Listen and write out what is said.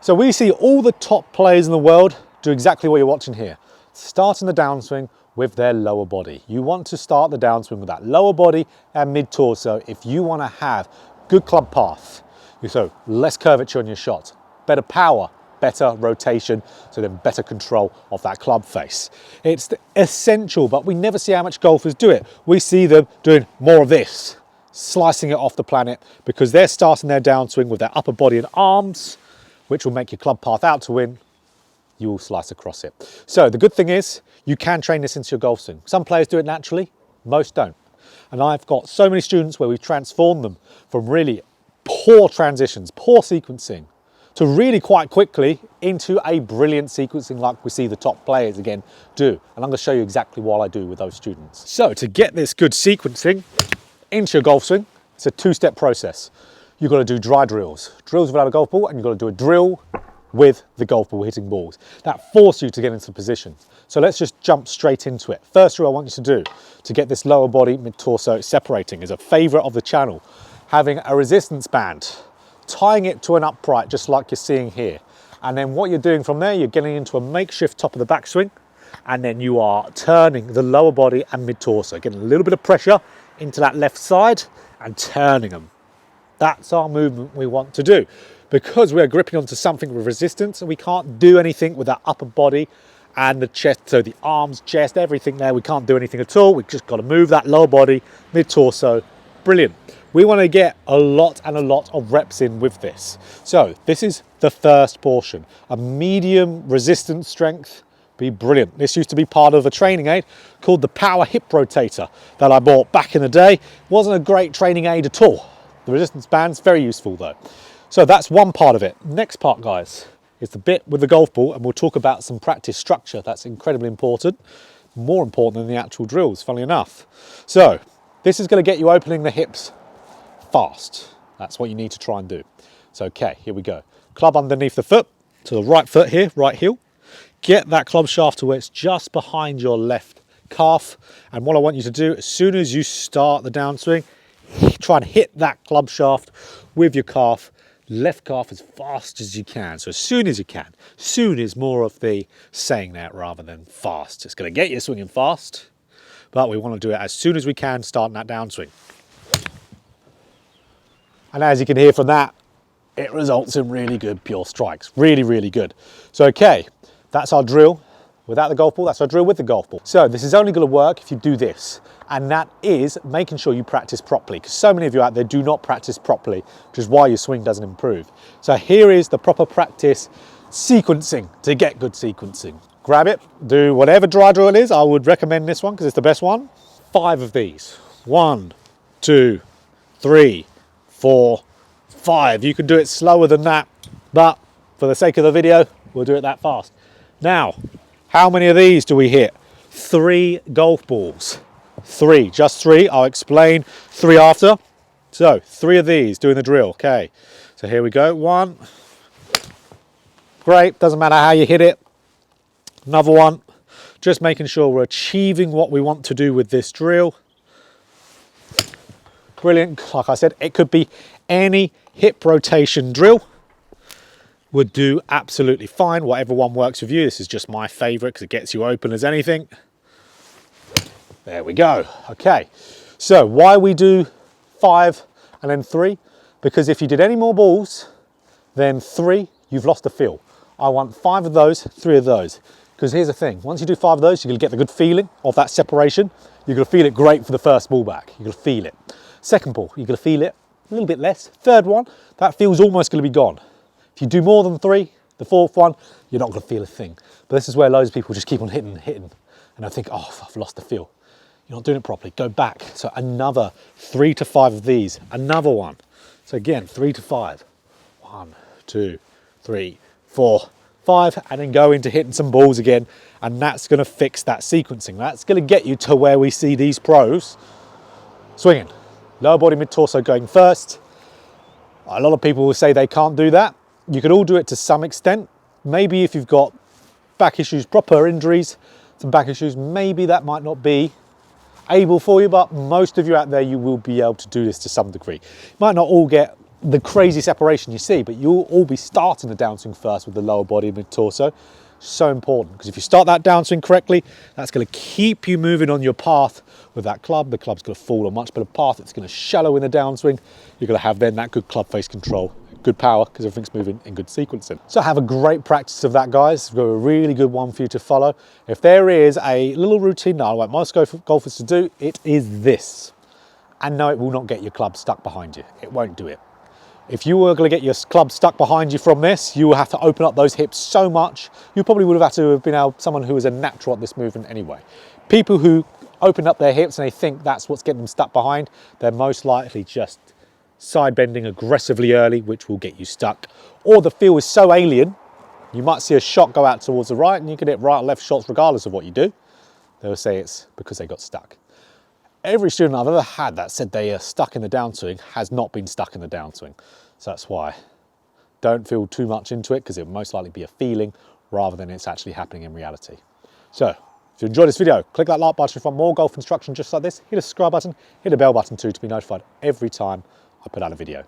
So we see all the top players in the world do exactly what you're watching here. Starting the downswing with their lower body. You want to start the downswing with that lower body and mid-torso if you want to have good club path. So less curvature on your shot, better power, better rotation, so then better control of that club face. It's essential, but we never see how much golfers do it. We see them doing more of this, slicing it off the planet, because they're starting their downswing with their upper body and arms, which will make your club path out to win. You will slice across it. So the good thing is you can train this into your golf swing. Some players do it naturally, most don't. And I've got so many students where we've transformed them from really poor transitions, poor sequencing, to really quite quickly into a brilliant sequencing like we see the top players again do. And I'm going to show you exactly what I do with those students. So to get this good sequencing into your golf swing, it's a two-step process. You've got to do dry drills. Drills without a golf ball, and you've got to do a drill with the golf ball hitting balls. That forces you to get into position. So let's just jump straight into it. First drill I want you to do to get this lower body mid-torso separating is a favourite of the channel. Having a resistance band, tying it to an upright just like you're seeing here. And then what you're doing from there, you're getting into a makeshift top of the backswing, and then you are turning the lower body and mid-torso, getting a little bit of pressure into that left side and turning them. That's our movement we want to do. Because we're gripping onto something with resistance and we can't do anything with that upper body and the chest, so the arms, chest, everything there, we can't do anything at all. We've just got to move that lower body, mid-torso. Brilliant. We want to get a lot of reps in with this. So this is the first portion. A medium resistance strength, be brilliant. This used to be part of a training aid called the Power Hip Rotator that I bought back in the day. Wasn't a great training aid at all. The resistance band's very useful though. So that's one part of it. Next part, guys, is the bit with the golf ball, and we'll talk about some practice structure. That's incredibly important, more important than the actual drills, funnily enough. So this is going to get you opening the hips fast. That's what you need to try and do. So, okay, here we go. Club underneath the foot, to the right foot here, right heel. Get that club shaft to where it's just behind your left calf. And what I want you to do, as soon as you start the downswing, try and hit that club shaft with your calf, left calf, as fast as you can. So as soon as you can. Soon is more of the saying that rather than fast. It's going to get you swinging fast, but we want to do it as soon as we can, starting that downswing. And as you can hear from that, it results in really good pure strikes. Really good. So okay, that's our drill without the golf ball. That's our drill with the golf ball. So this is only going to work if you do this. And that is making sure you practice properly, because so many of you out there do not practice properly, which is why your swing doesn't improve. So here is the proper practice sequencing to get good sequencing. Grab it, do whatever dry drill it is. I would recommend this one because it's the best one. 5 of these. 1, 2, 3, 4, 5. You can do it slower than that, but for the sake of the video, we'll do it that fast. Now, how many of these do we hit? 3 golf balls. 3, just 3. I'll explain 3 after. So 3 of these doing the drill. Okay, so here we go. 1. Great, doesn't matter how you hit it. Another one. Just making sure we're achieving what we want to do with this drill. Brilliant. Like I said, it could be any hip rotation drill. Would do absolutely fine. Whatever one works with you. This is just my favorite because it gets you open as anything. There we go. Okay, so why we do 5 and then 3? Because if you did any more balls than 3, you've lost the feel. I want 5 of those, 3 of those. Because here's the thing, once you do 5 of those, you're going to get the good feeling of that separation. You're going to feel it great for the first ball back. You're going to feel it. Second ball, you're going to feel it a little bit less. Third one, that feel's almost going to be gone. If you do more than 3, the fourth one, you're not going to feel a thing. But this is where loads of people just keep on hitting, and I think, oh, I've lost the feel. You're not doing it properly. Go back. So another 3 to 5 of these. Another one. So again, 3 to 5. 1, 2, 3, 4, 5, and then go into hitting some balls again, and that's going to fix that sequencing. That's going to get you to where we see these pros swinging. Lower body, mid-torso going first. A lot of people will say they can't do that. You can all do it to some extent. Maybe if you've got back issues, proper injuries, some back issues, maybe that might not be able for you, but most of you out there, you will be able to do this to some degree. You might not all get the crazy separation you see, but you'll all be starting the downswing first with the lower body, mid-torso. So important, because if you start that downswing correctly, that's going to keep you moving on your path with that club. The club's going to fall on a much better path. It's going to shallow in the downswing. You're going to have then that good club face control, good power, because everything's moving in good sequencing. So have a great practice of that, guys. We've got a really good one for you to follow. If there is a little routine that I want most golfers to do, it is this. And no, it will not get your club stuck behind you. It won't do it. If you were going to get your club stuck behind you from this, you will have to open up those hips so much. You probably would have had to have been someone who was a natural at this movement anyway. People who open up their hips and they think that's what's getting them stuck behind, they're most likely just side bending aggressively early, which will get you stuck. Or the feel is so alien, you might see a shot go out towards the right and you can hit right or left shots regardless of what you do. They'll say it's because they got stuck. Every student I've ever had that said they are stuck in the downswing has not been stuck in the downswing. So that's why don't feel too much into it, because it will most likely be a feeling rather than it's actually happening in reality. So if you enjoyed this video, click that like button if you want more golf instruction just like this. Hit the subscribe button, hit the bell button too to be notified every time I put out a video.